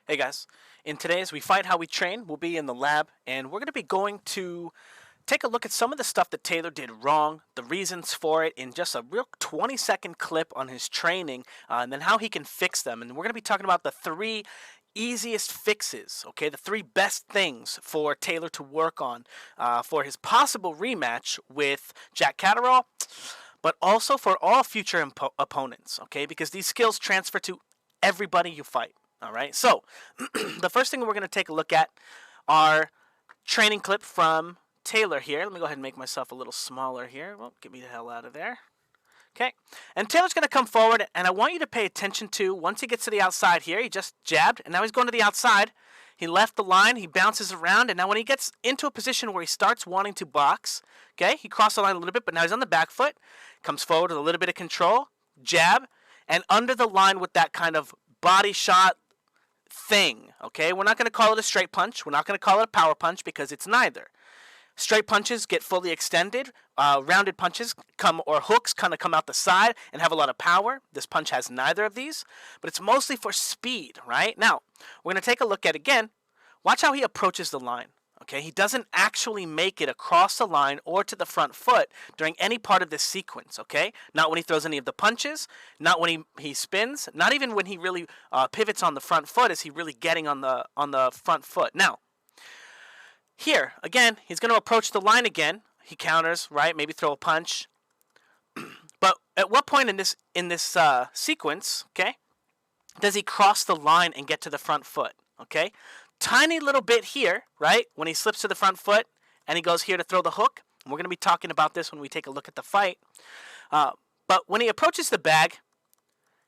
Hey guys, in today's We Fight How We Train, we'll be in the lab and we're going to be going to take a look at some of the stuff that Taylor did wrong, the reasons for it in just a real 20-second clip on his training, and then how he can fix them. And we're going to be talking about the three easiest fixes, okay, the three best things for Taylor to work on for his possible rematch with Jack Catterall, but also for all future opponents, okay, because these skills transfer to everybody you fight. All right, so the first thing we're going to take a look at are training clip from Taylor here. Let me go ahead and make myself a little smaller here. Well, get me the hell out of there. Okay, and Taylor's going to come forward, and I want you to pay attention to, once he gets to the outside here, he just jabbed, and now he's going to the outside. He left the line, he bounces around, and now when he gets into a position where he starts wanting to box, okay, he crossed the line a little bit, but now he's on the back foot, comes forward with a little bit of control, jab, and under the line with that kind of body shot thing, okay? We're not going to call it a straight punch. We're not going to call it a power punch because it's neither. Straight punches get fully extended. Rounded punches or hooks kind of come out the side and have a lot of power. This punch has neither of these, but it's mostly for speed, right? Now, we're going to take a look at, again, watch how he approaches the line. Okay, he doesn't actually make it across the line or to the front foot during any part of this sequence, okay? Not when he throws any of the punches, not when he spins, not even when he really pivots on the front foot is he really getting on the front foot. Now, here, again, he's going to approach the line again. He counters, right? Maybe throw a punch. But at what point in this sequence, okay, does he cross the line and get to the front foot, okay? Tiny little bit here, right, when he slips to the front foot and he goes here to throw the hook. And we're going to be talking about this when we take a look at the fight. But when he approaches the bag,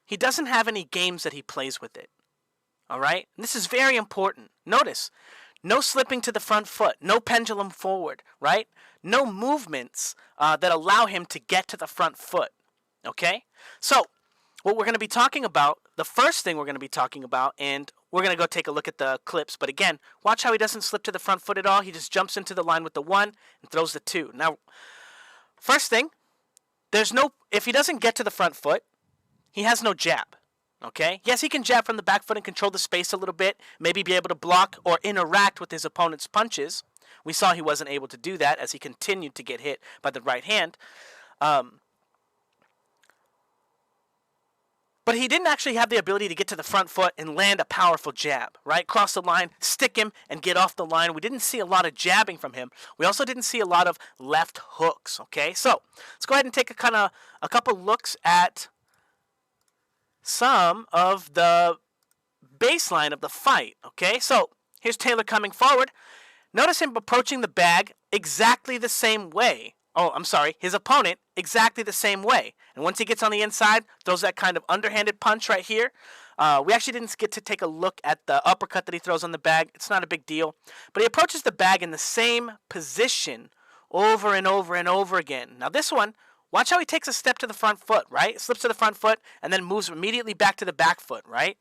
he doesn't have any games that he plays with it. All right? And this is very important. Notice, no slipping to the front foot, no pendulum forward, right? No movements that allow him to get to the front foot. Okay? So, what we're going to be talking about, the first thing we're going to be talking about, and we're going to go take a look at the clips, but again, watch how he doesn't slip to the front foot at all. He just jumps into the line with the 1 and throws the 2. Now, first thing, if he doesn't get to the front foot, he has no jab, okay? Yes, he can jab from the back foot and control the space a little bit, maybe be able to block or interact with his opponent's punches. We saw he wasn't able to do that as he continued to get hit by the right hand. But he didn't actually have the ability to get to the front foot and land a powerful jab, right? Cross the line, stick him, and get off the line. We didn't see a lot of jabbing from him. We also didn't see a lot of left hooks, okay? So let's go ahead and take a couple looks at some of the baseline of the fight, okay? So here's Taylor coming forward. Notice him approaching the bag exactly the same way. Oh, I'm sorry, his opponent exactly the same way. And once he gets on the inside, throws that kind of underhanded punch right here. We actually didn't get to take a look at the uppercut that he throws on the bag. It's not a big deal. But he approaches the bag in the same position over and over and over again. Now this one, watch how he takes a step to the front foot, right? Slips to the front foot and then moves immediately back to the back foot, right?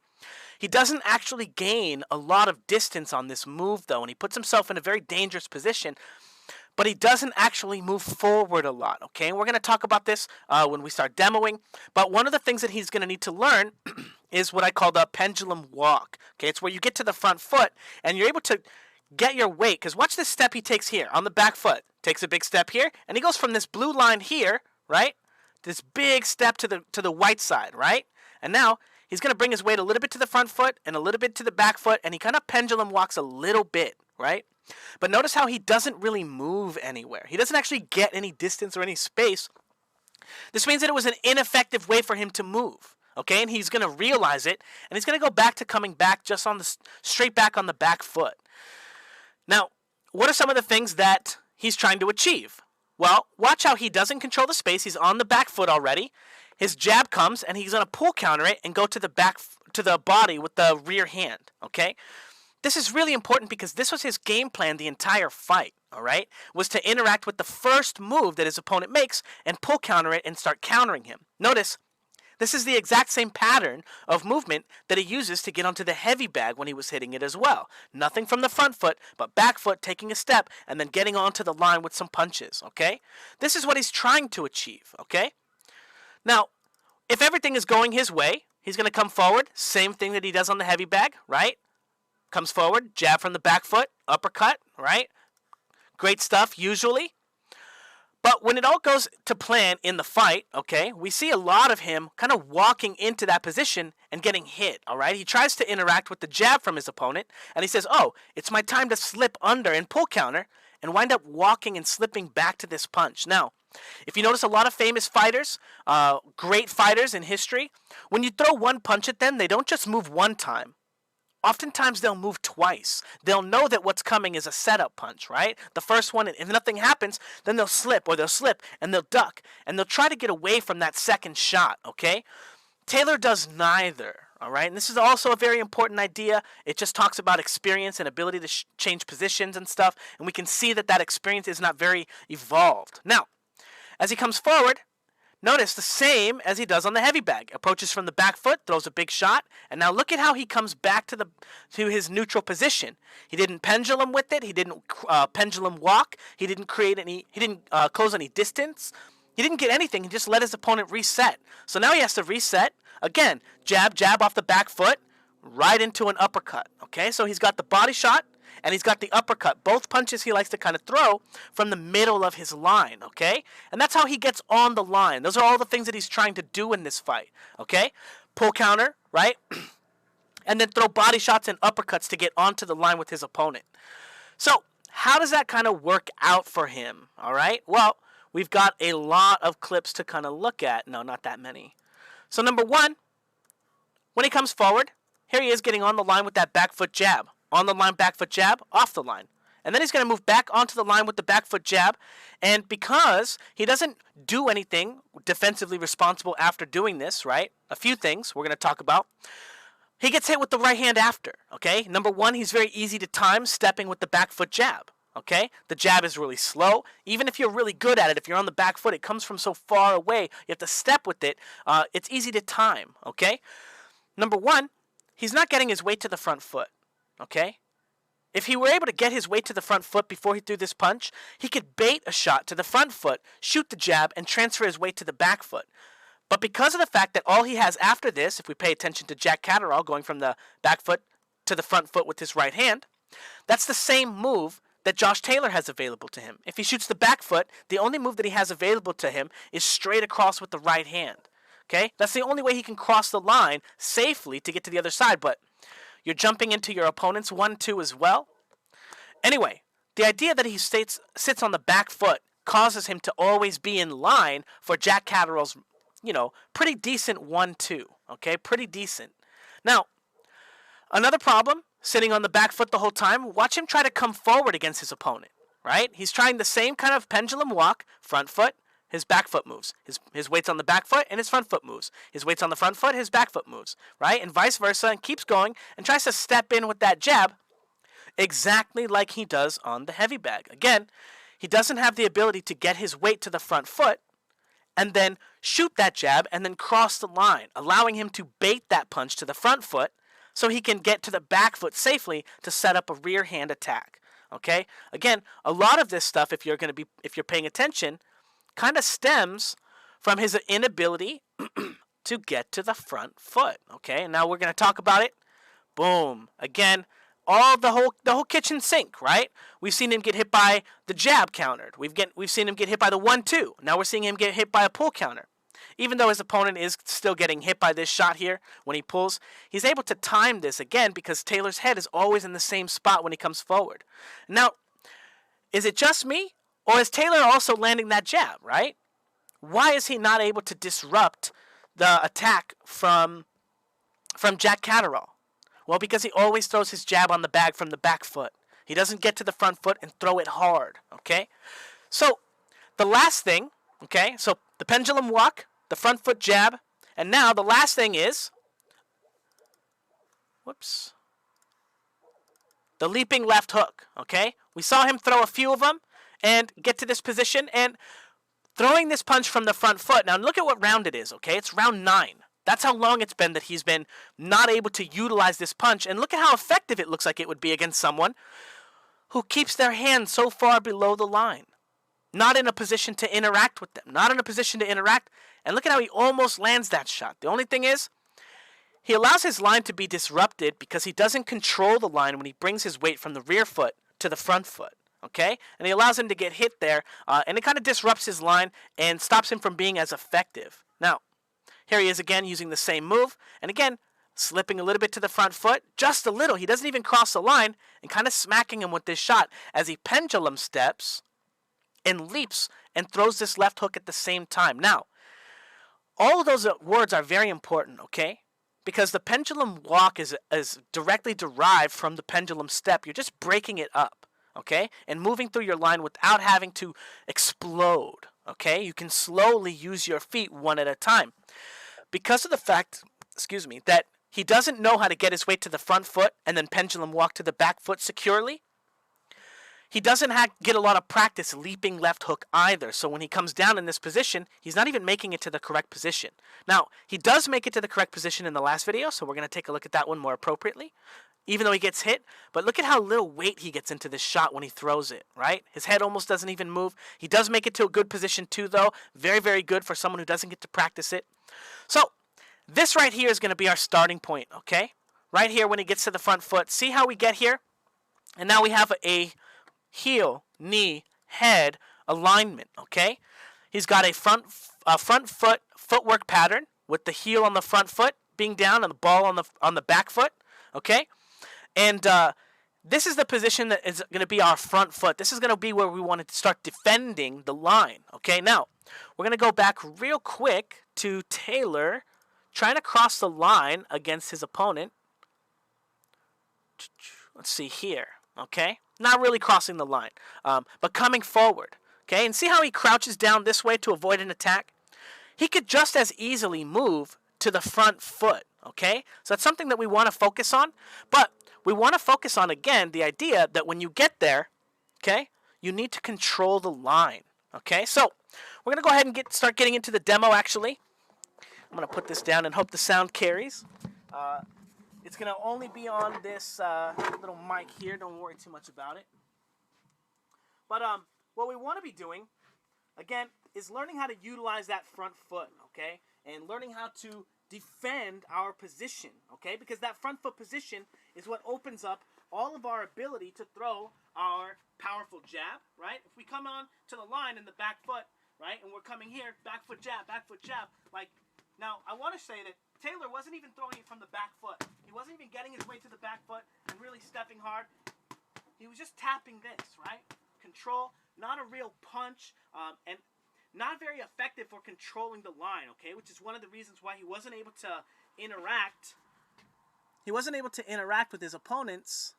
He doesn't actually gain a lot of distance on this move, though, and he puts himself in a very dangerous position. But he doesn't actually move forward a lot, okay? And we're going to talk about this when we start demoing. But one of the things that he's going to need to learn is what I call the Pendulum Walk, okay? It's where you get to the front foot and you're able to get your weight. Because watch this step he takes here on the back foot. Takes a big step here, and he goes from this blue line here, right? This big step to the white side, right? And now he's going to bring his weight a little bit to the front foot and a little bit to the back foot, and he kind of pendulum walks a little bit, right? But notice how he doesn't really move anywhere. He doesn't actually get any distance or any space. This means that it was an ineffective way for him to move, okay? And he's going to realize it, and he's going to go back to coming back just on the straight back on the back foot. Now, what are some of the things that he's trying to achieve? Well, watch how he doesn't control the space. He's on the back foot already. His jab comes, and he's going to pull counter it and go to the body with the rear hand, okay? This is really important because this was his game plan the entire fight, all right? Was to interact with the first move that his opponent makes and pull counter it and start countering him. Notice, this is the exact same pattern of movement that he uses to get onto the heavy bag when he was hitting it as well. Nothing from the front foot, but back foot taking a step and then getting onto the line with some punches, okay? This is what he's trying to achieve, okay? Now, if everything is going his way, he's going to come forward, same thing that he does on the heavy bag, right? comes forward, jab from the back foot, uppercut, right? Great stuff, usually. But when it all goes to plan in the fight, okay, we see a lot of him kind of walking into that position and getting hit, all right? He tries to interact with the jab from his opponent, and he says, oh, it's my time to slip under and pull counter, and wind up walking and slipping back to this punch. Now, if you notice a lot of famous fighters, great fighters in history, when you throw one punch at them, they don't just move one time. Oftentimes they'll move twice. They'll know that what's coming is a setup punch, right? The first one, if nothing happens, then they'll slip and they'll duck and they'll try to get away from that second shot, okay? Taylor does neither, all right? And this is also a very important idea. It just talks about experience and ability to change positions and stuff, and we can see that that experience is not very evolved. Now, as he comes forward, notice the same as he does on the heavy bag. Approaches from the back foot, throws a big shot, and now look at how he comes back to his neutral position. He didn't pendulum with it. He didn't pendulum walk. He didn't close any distance. He didn't get anything. He just let his opponent reset. So now he has to reset. Again, jab off the back foot, right into an uppercut. Okay, so he's got the body shot, and he's got the uppercut. Both punches he likes to kind of throw from the middle of his line, okay? And that's how he gets on the line. Those are all the things that he's trying to do in this fight, okay? Pull counter, right? And then throw body shots and uppercuts to get onto the line with his opponent. So how does that kind of work out for him, all right? Well, we've got a lot of clips to kind of look at. No, not that many. So number one, when he comes forward, here he is getting on the line with that back foot jab. On the line, back foot jab, off the line. And then he's going to move back onto the line with the back foot jab. And because he doesn't do anything defensively responsible after doing this, right? A few things we're going to talk about. He gets hit with the right hand after, okay? Number one, he's very easy to time stepping with the back foot jab, okay? The jab is really slow. Even if you're really good at it, if you're on the back foot, it comes from so far away. You have to step with it. It's easy to time, okay? Number one, he's not getting his weight to the front foot. Okay? If he were able to get his weight to the front foot before he threw this punch, he could bait a shot to the front foot, shoot the jab, and transfer his weight to the back foot. But because of the fact that all he has after this, if we pay attention to Jack Catterall going from the back foot to the front foot with his right hand, that's the same move that Josh Taylor has available to him. If he shoots the back foot, the only move that he has available to him is straight across with the right hand. Okay? That's the only way he can cross the line safely to get to the other side, but you're jumping into your opponent's 1-2 as well. Anyway, the idea that he sits on the back foot causes him to always be in line for Jack Catterall's, pretty decent 1-2. Okay, pretty decent. Now, another problem, sitting on the back foot the whole time, watch him try to come forward against his opponent, right? He's trying the same kind of pendulum walk, front foot, his back foot moves. His weight's on the back foot and his front foot moves. His weight's on the front foot, his back foot moves, right? And vice versa, and keeps going and tries to step in with that jab exactly like he does on the heavy bag. Again, he doesn't have the ability to get his weight to the front foot and then shoot that jab and then cross the line, allowing him to bait that punch to the front foot so he can get to the back foot safely to set up a rear hand attack. Okay? Again, a lot of this stuff, if you're paying attention, kind of stems from his inability to get to the front foot. Okay, and now we're going to talk about it. Boom. Again, the whole kitchen sink, right? We've seen him get hit by the jab countered. We've seen him get hit by the 1-2. Now we're seeing him get hit by a pull counter. Even though his opponent is still getting hit by this shot here when he pulls, he's able to time this again because Taylor's head is always in the same spot when he comes forward. Now, is it just me? Or is Taylor also landing that jab, right? Why is he not able to disrupt the attack from Jack Catterall? Well, because he always throws his jab on the bag from the back foot. He doesn't get to the front foot and throw it hard, okay? So, the last thing, okay, so the pendulum walk, the front foot jab, and now the last thing is, the leaping left hook, okay? We saw him throw a few of them and get to this position, and throwing this punch from the front foot. Now look at what round it is, okay? It's round 9. That's how long it's been that he's been not able to utilize this punch, and look at how effective it looks like it would be against someone who keeps their hand so far below the line. Not in a position to interact with them. Not in a position to interact, and look at how he almost lands that shot. The only thing is, He allows his line to be disrupted because he doesn't control the line when he brings his weight from the rear foot to the front foot. Okay? And he allows him to get hit there, and it kind of disrupts his line and stops him from being as effective. Now, here he is again using the same move, and again, slipping a little bit to the front foot, just a little. He doesn't even cross the line, and kind of smacking him with this shot as he pendulum steps and leaps and throws this left hook at the same time. Now, all of those words are very important, okay? Because the pendulum walk is directly derived from the pendulum step. You're just breaking it up, okay? And moving through your line without having to explode, okay? You can slowly use your feet one at a time. Because of the fact, that he doesn't know how to get his weight to the front foot and then pendulum walk to the back foot securely, he doesn't get a lot of practice leaping left hook either. So when he comes down in this position, he's not even making it to the correct position. Now, he does make it to the correct position in the last video, so we're going to take a look at that one more appropriately, even though he gets hit. But look at how little weight he gets into this shot when he throws it, right? His head almost doesn't even move. He does make it to a good position too, though. Very, very good for someone who doesn't get to practice it. So this right here is going to be our starting point, okay? Right here when he gets to the front foot. See how we get here? And now we have a heel, knee, head alignment, okay? He's got a front foot footwork pattern with the heel on the front foot being down and the ball on the back foot, okay? And this is the position that is going to be our front foot. This is going to be where we want to start defending the line, okay? Now, we're going to go back real quick to Taylor trying to cross the line against his opponent. Let's see here, okay? Not really crossing the line, but coming forward, okay? And see how he crouches down this way to avoid an attack? He could just as easily move to the front foot, okay? So that's something that we want to focus on, but we want to focus on, again, the idea that when you get there, okay, you need to control the line, okay? So we're going to go ahead and start getting into the demo, actually. I'm going to put this down and hope the sound carries. It's going to only be on this little mic here. Don't worry too much about it. But what we want to be doing, again, is learning how to utilize that front foot, okay? And learning how to defend our position, okay? Because that front foot position is what opens up all of our ability to throw our powerful jab, right? If we come on to the line in the back foot, right, and we're coming here, back foot jab, like, now I want to say that Taylor wasn't even throwing it from the back foot. He wasn't even getting his way to the back foot and really stepping hard. He was just tapping this, right? Control, not a real punch, and not very effective for controlling the line, okay? Which is one of the reasons why he wasn't able to interact. He wasn't able to interact with his opponent's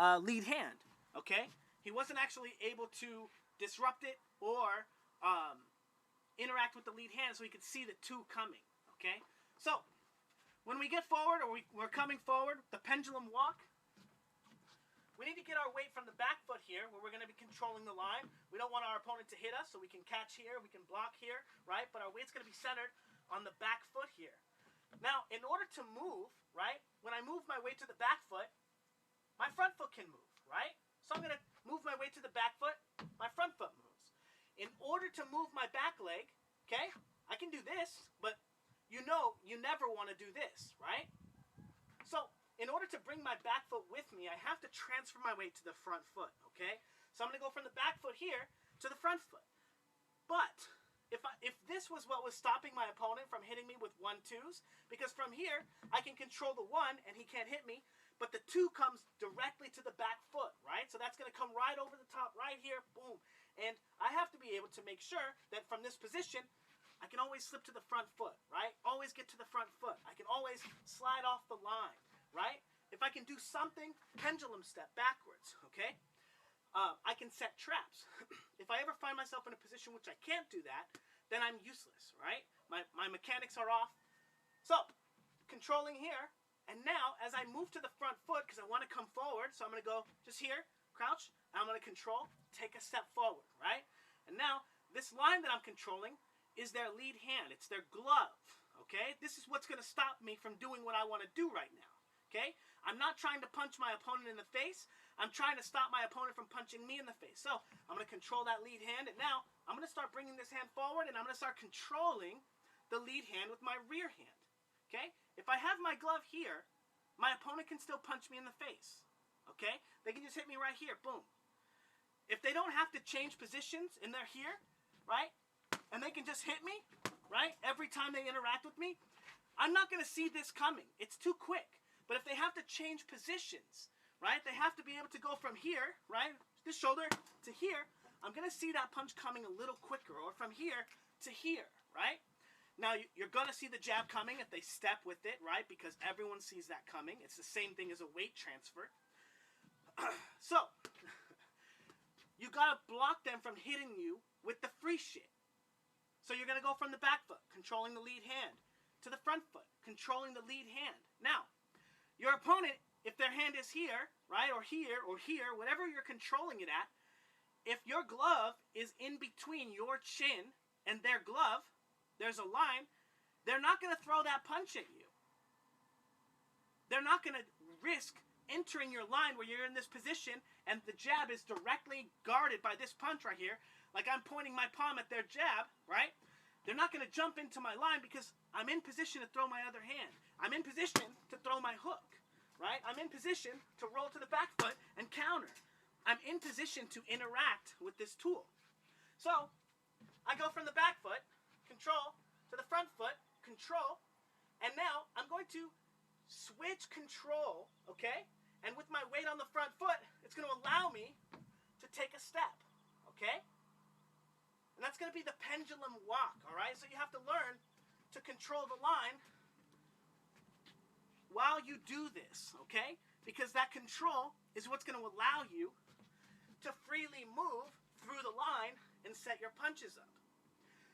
lead hand, okay? He wasn't actually able to disrupt it or interact with the lead hand so he could see the two coming, okay? So, when we get forward, or we're coming forward, the pendulum walk, we need to get our weight from the back foot here, where we're going to be controlling the line. We don't want our opponent to hit us, so we can catch here, we can block here, right? But our weight's going to be centered on the back foot here. Now, in order to move, right, when I move my weight to the back foot, my front foot can move, right? So I'm going to move my weight to the back foot, my front foot moves. In order to move my back leg, okay, I can do this, but you know you never want to do this, right? So, in order to bring my back foot with me, I have to transfer my weight to the front foot, okay? So I'm going to go from the back foot here to the front foot. But if this was what was stopping my opponent from hitting me with 1-2s, because from here I can control the 1 and he can't hit me, but the 2 comes directly to the back foot, right? So that's going to come right over the top, right here, boom. And I have to be able to make sure that from this position, I can always slip to the front foot, right? Always get to the front foot. I can always slide off the line, right? If I can do something, pendulum step backwards, okay? I can set traps. If I ever find myself in a position which I can't do that, then I'm useless, right? My mechanics are off. So, controlling here, and now as I move to the front foot, because I want to come forward, so I'm going to go just here, crouch, I'm going to control, take a step forward, right? And now, this line that I'm controlling is their lead hand. It's their glove, okay? This is what's going to stop me from doing what I want to do right now, okay? I'm not trying to punch my opponent in the face. I'm trying to stop my opponent from punching me in the face. So, I'm going to control that lead hand, and now I'm going to start bringing this hand forward, and I'm going to start controlling the lead hand with my rear hand. Okay? If I have my glove here, my opponent can still punch me in the face. Okay? They can just hit me right here. Boom. If they don't have to change positions and they're here, right? And they can just hit me, right? Every time they interact with me, I'm not going to see this coming. It's too quick. But if they have to change positions, right? They have to be able to go from here, right? This shoulder to here. I'm going to see that punch coming a little quicker, or from here to here, right? Now, you're going to see the jab coming if they step with it, right? Because everyone sees that coming. It's the same thing as a weight transfer. So, you got to block them from hitting you with the free shit. So you're going to go from the back foot, controlling the lead hand, to the front foot, controlling the lead hand. Now, your opponent, if their hand is here, right, or here, whatever you're controlling it at, if your glove is in between your chin and their glove, there's a line, they're not going to throw that punch at you. They're not going to risk entering your line where you're in this position and the jab is directly guarded by this punch right here, like I'm pointing my palm at their jab, right? They're not going to jump into my line because I'm in position to throw my other hand. I'm in position to throw my hook, right? I'm in position to roll to the back foot and counter. I'm in position to interact with this tool. So, I go from the back foot, control, to the front foot, control, and now I'm going to switch control, okay? And with my weight on the front foot, it's going to allow me to take a step, okay? And that's going to be the pendulum walk, all right? So you have to learn to control the line while you do this, okay? Because that control is what's going to allow you to freely move through the line and set your punches up.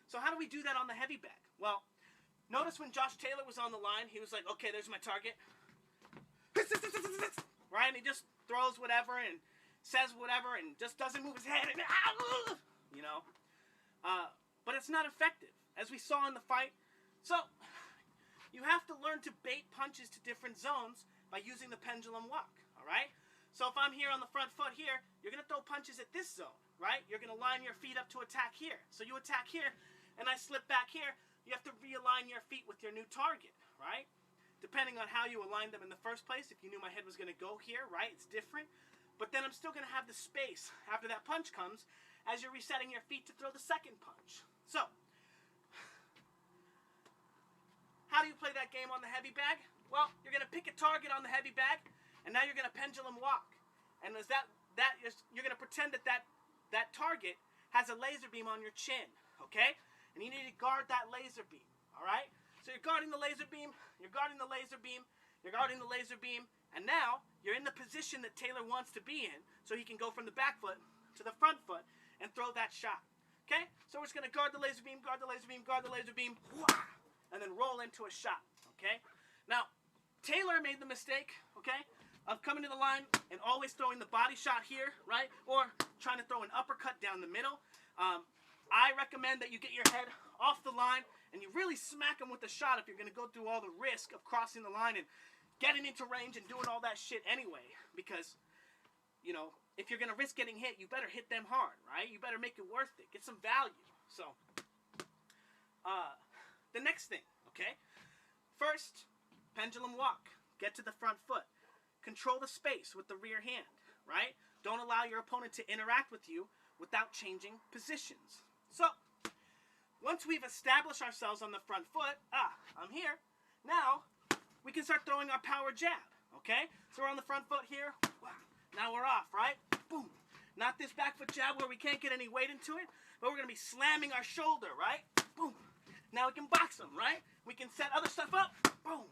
So how do we do that on the heavy bag? Well, notice when Josh Taylor was on the line, he was like, okay, there's my target. Right? And he just throws whatever and says whatever and just doesn't move his head. And, you know? But it's not effective, as we saw in the fight. So, you have to learn to bait punches to different zones by using the pendulum walk, all right? So if I'm here on the front foot here, you're going to throw punches at this zone, right? You're going to line your feet up to attack here. So you attack here, and I slip back here. You have to realign your feet with your new target, right? Depending on how you aligned them in the first place. If you knew my head was going to go here, right? It's different. But then I'm still going to have the space after that punch comes as you're resetting your feet to throw the second punch. So, how do you play that game on the heavy bag? Well, you're going to pick a target on the heavy bag, and now you're going to pendulum walk. And as you're going to pretend that target has a laser beam on your chin, okay? And you need to guard that laser beam, all right? So you're guarding the laser beam, you're guarding the laser beam, you're guarding the laser beam, and now you're in the position that Taylor wants to be in, so he can go from the back foot to the front foot and throw that shot, okay? So we're just going to guard the laser beam, guard the laser beam, guard the laser beam, and then roll into a shot, okay? Now, Taylor made the mistake, okay, of coming to the line and always throwing the body shot here, right? Or trying to throw an uppercut down the middle. I recommend that you get your head off the line and you really smack him with the shot if you're going to go through all the risk of crossing the line and getting into range and doing all that shit anyway. Because, you know, if you're going to risk getting hit, you better hit them hard, right? You better make it worth it. Get some value. So, the next thing, okay? First, pendulum walk. Get to the front foot. Control the space with the rear hand, right? Don't allow your opponent to interact with you without changing positions. So, once we've established ourselves on the front foot, I'm here. Now, we can start throwing our power jab, okay? So we're on the front foot here. Now we're off, right? Boom. Not this back foot jab where we can't get any weight into it, but we're going to be slamming our shoulder, right? Boom. Now we can box them, right? We can set other stuff up. Boom.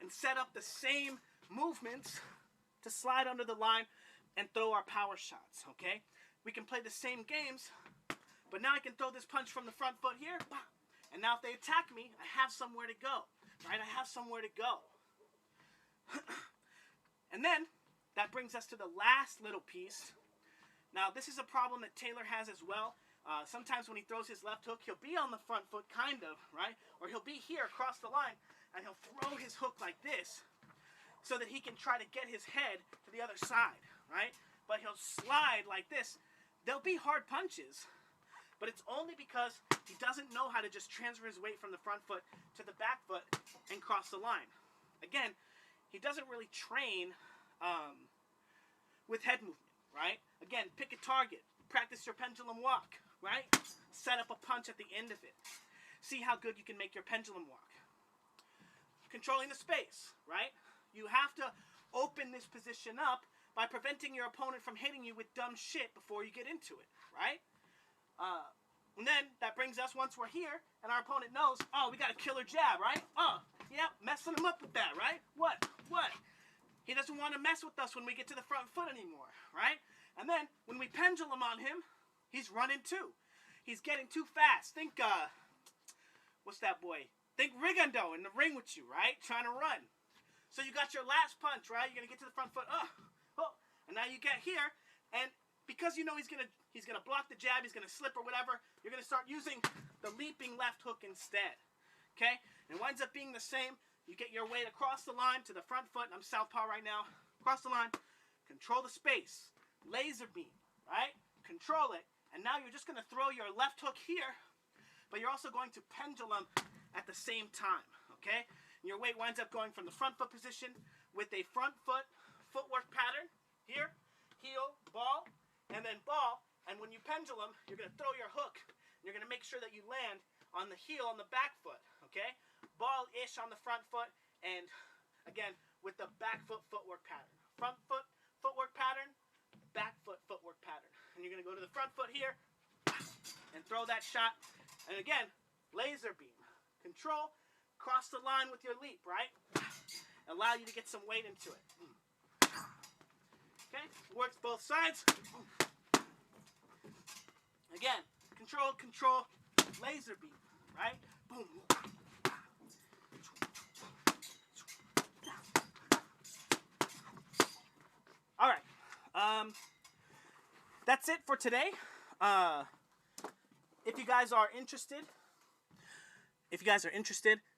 And set up the same movements to slide under the line and throw our power shots, okay? We can play the same games, but now I can throw this punch from the front foot here, and now if they attack me, I have somewhere to go, right? I have somewhere to go. And then, that brings us to the last little piece. Now, this is a problem that Taylor has as well. Sometimes when he throws his left hook, he'll be on the front foot, kind of, right? Or he'll be here across the line, and he'll throw his hook like this, so that he can try to get his head to the other side, right? But he'll slide like this. They'll be hard punches, but it's only because he doesn't know how to just transfer his weight from the front foot to the back foot and cross the line. Again, he doesn't really train with head movement, right? Again, pick a target, practice your pendulum walk, right? Set up a punch at the end of it. See how good you can make your pendulum walk. Controlling the space, right? You have to open this position up by preventing your opponent from hitting you with dumb shit before you get into it, right? And then that brings us, once we're here, and our opponent knows, oh, we got a killer jab, right? Oh, yeah, messing him up with that, right? What? He doesn't want to mess with us when we get to the front foot anymore, right? And then, when we pendulum on him, he's running too. He's getting too fast. Think, what's that boy? Think Rigondo in the ring with you, right? Trying to run. So you got your last punch, right? You're going to get to the front foot. And now you get here, and because you know he's gonna block the jab, he's gonna slip or whatever, you're gonna start using the leaping left hook instead. Okay? And it winds up being the same. You get your weight across the line to the front foot, and I'm southpaw right now. Across the line, control the space, laser beam, right? Control it, and now you're just gonna throw your left hook here, but you're also going to pendulum at the same time. Okay? And your weight winds up going from the front foot position with a front foot footwork pattern here, heel, ball, and then ball, and when you pendulum, you're going to throw your hook, and you're going to make sure that you land on the heel on the back foot, okay? Ball-ish on the front foot, and again, with the back foot footwork pattern. Front foot footwork pattern, back foot footwork pattern. And you're going to go to the front foot here, and throw that shot, and again, laser beam. Control, cross the line with your leap, right? Allow you to get some weight into it. Okay, works both sides. Again, control, laser beam, right? Boom. All right, that's it for today. If you guys are interested,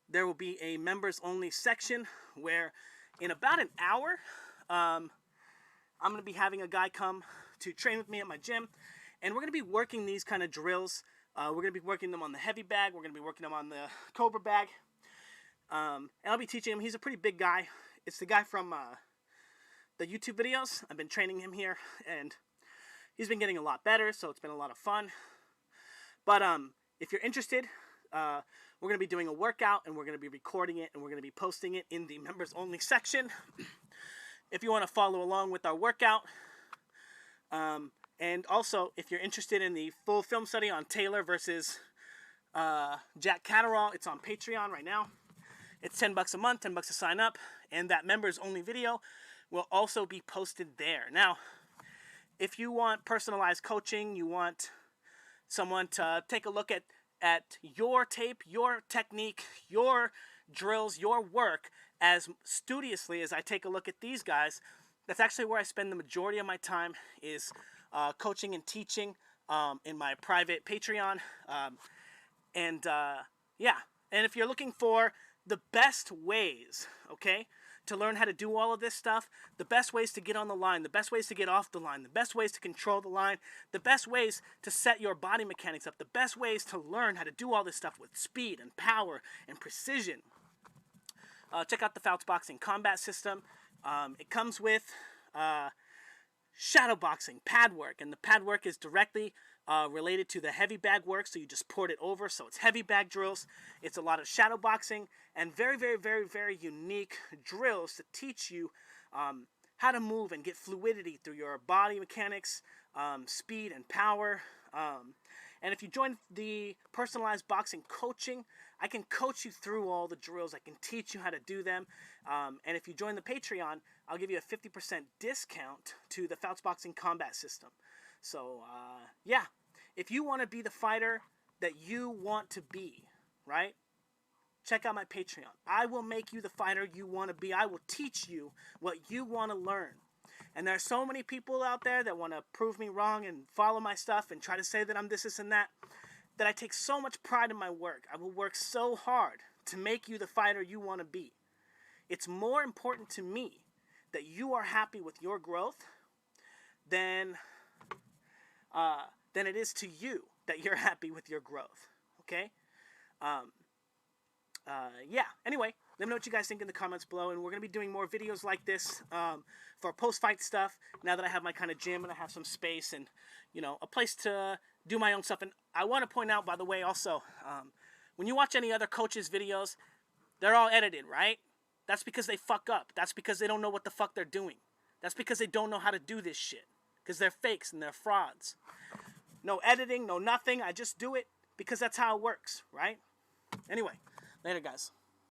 there will be a members-only section where, in about an hour, I'm going to be having a guy come to train with me at my gym, and we're going to be working these kind of drills. We're going to be working them on the heavy bag. We're going to be working them on the Cobra bag. And I'll be teaching him. He's a pretty big guy. It's the guy from the YouTube videos. I've been training him here, and he's been getting a lot better, so it's been a lot of fun. But if you're interested, we're going to be doing a workout, and we're going to be recording it, and we're going to be posting it in the members-only section. If you want to follow along with our workout, and also if you're interested in the full film study on Taylor versus Jack Catterall, it's on Patreon right now. It's $10 a month, $10 to sign up, and that members only video will also be posted there. Now, if you want personalized coaching, you want someone to take a look at your tape, your technique, your drills, your work as studiously as I take a look at these guys, that's actually where I spend the majority of my time, is coaching and teaching in my private Patreon. Yeah, and if you're looking for the best ways, okay, to learn how to do all of this stuff, the best ways to get on the line, the best ways to get off the line, the best ways to control the line, the best ways to set your body mechanics up, the best ways to learn how to do all this stuff with speed and power and precision, check out the Fouts Boxing Combat System. It comes with shadow boxing, pad work, and the pad work is directly related to the heavy bag work, so you just port it over, so it's heavy bag drills. It's a lot of shadow boxing and very, very, very, very unique drills to teach you how to move and get fluidity through your body mechanics, speed and power. And if you join the personalized boxing coaching, I can coach you through all the drills. I can teach you how to do them. And if you join the Patreon, I'll give you a 50% discount to the Fouts Boxing Combat System. So, yeah, if you want to be the fighter that you want to be, right, check out my Patreon. I will make you the fighter you want to be. I will teach you what you want to learn. And there are so many people out there that want to prove me wrong and follow my stuff and try to say that I'm this and that I take so much pride in my work. I will work so hard to make you the fighter you want to be. It's more important to me that you are happy with your growth than it is to you that you're happy with your growth. Okay? Yeah, anyway, let me know what you guys think in the comments below, and we're going to be doing more videos like this for post-fight stuff, now that I have my kind of gym and I have some space and, you know, a place to do my own stuff. And I want to point out, by the way, also, when you watch any other coaches' videos, they're all edited, right? That's because they fuck up. That's because they don't know what the fuck they're doing. That's because they don't know how to do this shit, because they're fakes and they're frauds. No editing, no nothing. I just do it because that's how it works, right? Anyway, later, guys.